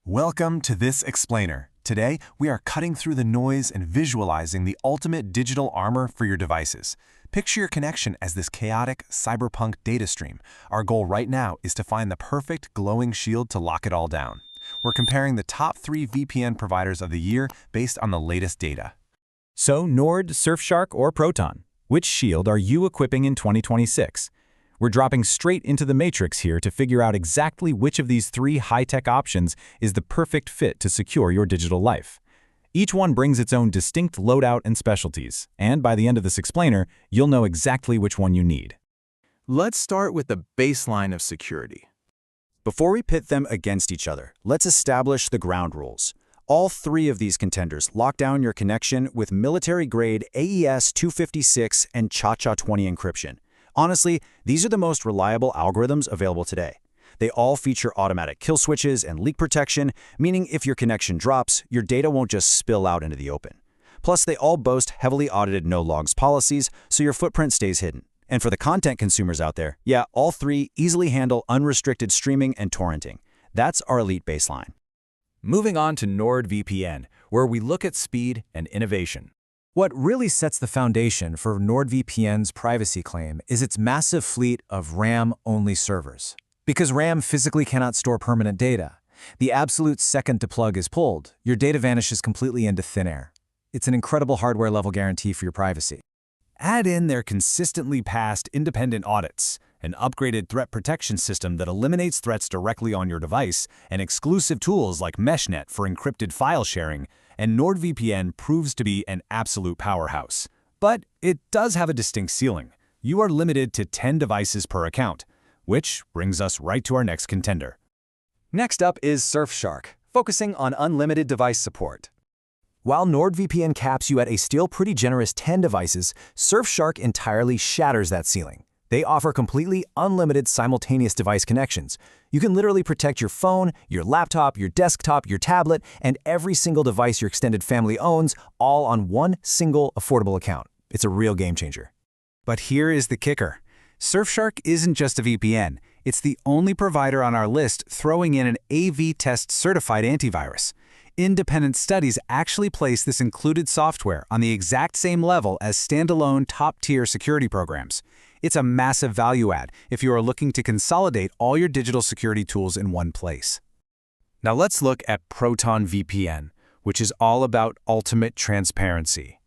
Welcome to this explainer. Today, we are cutting through the noise and visualizing the ultimate digital armor for your devices. Picture your connection as this chaotic, cyberpunk data stream. Our goal right now is to find the perfect glowing shield to lock it all down. We're comparing the top 3 VPN providers of the year based on the latest data. So Nord, Surfshark, or Proton? Which shield are you equipping in 2026? We're dropping straight into the matrix here to figure out exactly which of these 3 high-tech options is the perfect fit to secure your digital life. Each one brings its own distinct loadout and specialties, and by the end of this explainer, you'll know exactly which one you need. Let's start with the baseline of security. Before we pit them against each other, let's establish the ground rules. All 3 of these contenders lock down your connection with military-grade AES-256 and ChaCha20 encryption. Honestly, these are the most reliable algorithms available today. They all feature automatic kill switches and leak protection, meaning if your connection drops, your data won't just spill out into the open. Plus, they all boast heavily audited no-logs policies, so your footprint stays hidden. And for the content consumers out there, yeah, all 3 easily handle unrestricted streaming and torrenting. That's our elite baseline. Moving on to NordVPN, where we look at speed and innovation. What really sets the foundation for NordVPN's privacy claim is its massive fleet of RAM-only servers. Because RAM physically cannot store permanent data, the absolute second the plug is pulled, your data vanishes completely into thin air. It's an incredible hardware-level guarantee for your privacy. Add in their consistently passed independent audits, an upgraded threat protection system that eliminates threats directly on your device, and exclusive tools like Meshnet for encrypted file sharing, and NordVPN proves to be an absolute powerhouse. But it does have a distinct ceiling. You are limited to 10 devices per account, which brings us right to our next contender. Next up is Surfshark, focusing on unlimited device support. While NordVPN caps you at a still pretty generous 10 devices, Surfshark entirely shatters that ceiling. They offer completely unlimited simultaneous device connections. You can literally protect your phone, your laptop, your desktop, your tablet, and every single device your extended family owns, all on one single affordable account. It's a real game changer. But here is the kicker. Surfshark isn't just a VPN. It's the only provider on our list throwing in an AV test certified antivirus. Independent studies actually place this included software on the exact same level as standalone top-tier security programs. It's a massive value add if you are looking to consolidate all your digital security tools in one place. Now let's look at Proton VPN, which is all about ultimate transparency.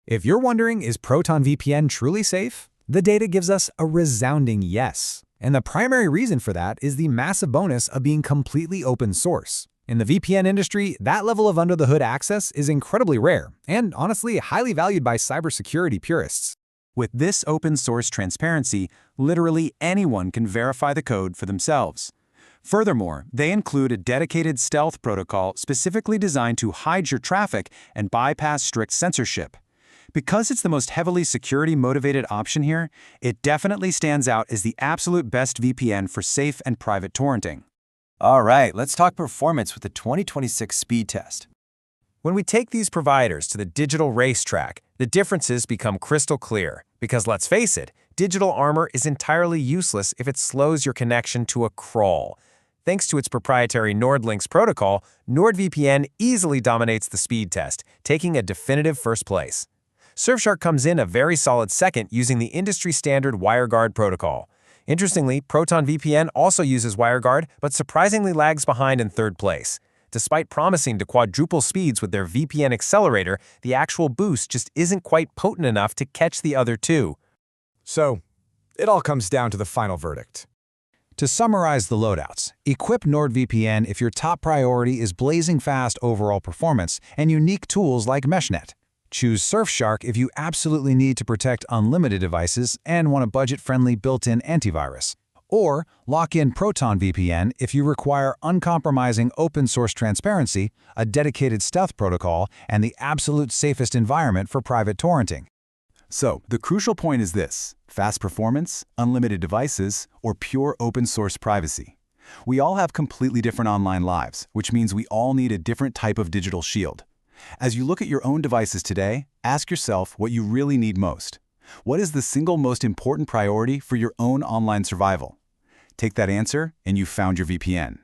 If you're wondering, is Proton VPN truly safe? The data gives us a resounding yes. And the primary reason for that is the massive bonus of being completely open source. In the VPN industry, that level of under-the-hood access is incredibly rare and, honestly, highly valued by cybersecurity purists. With this open-source transparency, literally anyone can verify the code for themselves. Furthermore, they include a dedicated stealth protocol specifically designed to hide your traffic and bypass strict censorship. Because it's the most heavily security-motivated option here, it definitely stands out as the absolute best VPN for safe and private torrenting. All right, let's talk performance with the 2026 speed test. When we take these providers to the digital racetrack, the differences become crystal clear. Because let's face it, digital armor is entirely useless if it slows your connection to a crawl. Thanks to its proprietary NordLynx protocol, NordVPN easily dominates the speed test, taking a definitive first place. Surfshark comes in a very solid second using the industry-standard WireGuard protocol. Interestingly, Proton VPN also uses WireGuard, but surprisingly lags behind in third place. Despite promising to quadruple speeds with their VPN accelerator, the actual boost just isn't quite potent enough to catch the other 2. So, it all comes down to the final verdict. To summarize the loadouts, equip NordVPN if your top priority is blazing fast overall performance and unique tools like Meshnet. Choose Surfshark if you absolutely need to protect unlimited devices and want a budget-friendly built-in antivirus. Or lock in Proton VPN if you require uncompromising open-source transparency, a dedicated stealth protocol, and the absolute safest environment for private torrenting. So, the crucial point is this: fast performance, unlimited devices, or pure open-source privacy. We all have completely different online lives, which means we all need a different type of digital shield. As you look at your own devices today, ask yourself what you really need most. What is the single most important priority for your own online survival? Take that answer, and you've found your VPN.